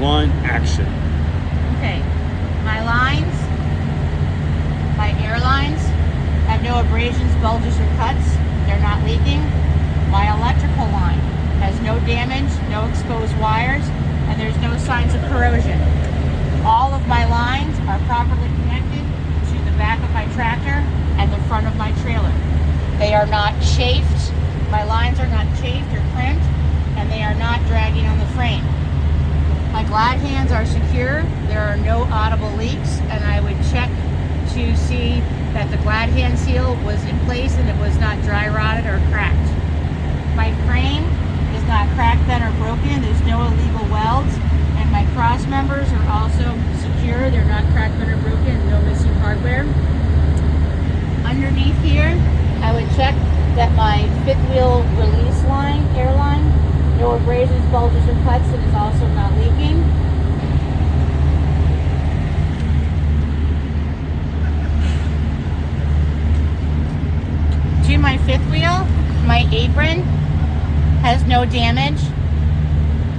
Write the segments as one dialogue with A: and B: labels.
A: 1, action.
B: Okay, my lines, my air lines, have no abrasions, bulges, or cuts. They're not leaking. My electrical line has no damage, no exposed wires, and there's no signs of corrosion. All of my lines are properly connected to the back of my tractor and the front of my trailer. They are not chafed. My lines are not chafed or crimped, and they are not dragging on the frame. My glad hands are secure. There are no audible leaks, and I would check to see that the glad hand seal was in place and it was not dry rotted or cracked. My frame is not cracked, bent, or broken. There's no illegal welds, and my cross members are also secure. They're not cracked, bent, or broken, no missing hardware. Underneath here, I would check that my fifth wheel release line, air line, no abrasions, bulges, or cuts, and is also not leaking. To my fifth wheel, my apron has no damage.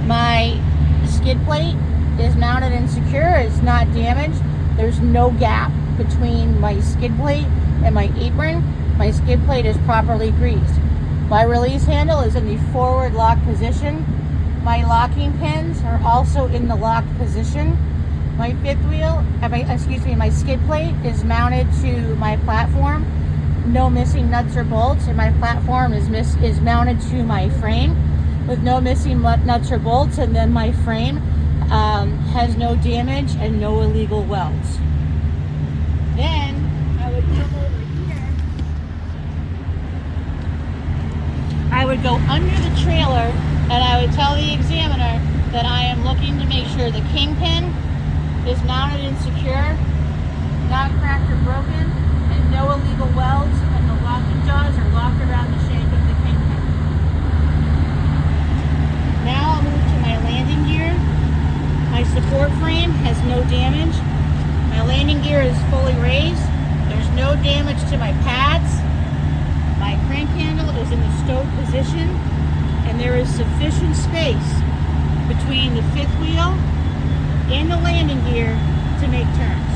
B: My skid plate is mounted and secure. It's not damaged. There's no gap between my skid plate and my apron. My skid plate is properly greased. My release handle is in the forward lock position. My locking pins are also in the locked position. My fifth wheel, my skid plate is mounted to my platform. No missing nuts or bolts, and my platform is mounted to my frame with no missing nuts or bolts, and then my frame has no damage and no illegal welds. Then I would come over here. I would go under the trailer and I would tell the examiner that I am looking to make sure the kingpin is mounted and secure, not cracked or broken, and no illegal welds, and the locking jaws are locked around the shank of the kingpin. Now I'll move to my landing gear. My support frame has no damage. My landing gear is fully raised. There's no damage to my pads. My crank handle is in the stowed position, and there is sufficient space between the fifth wheel and the landing gear to make turns.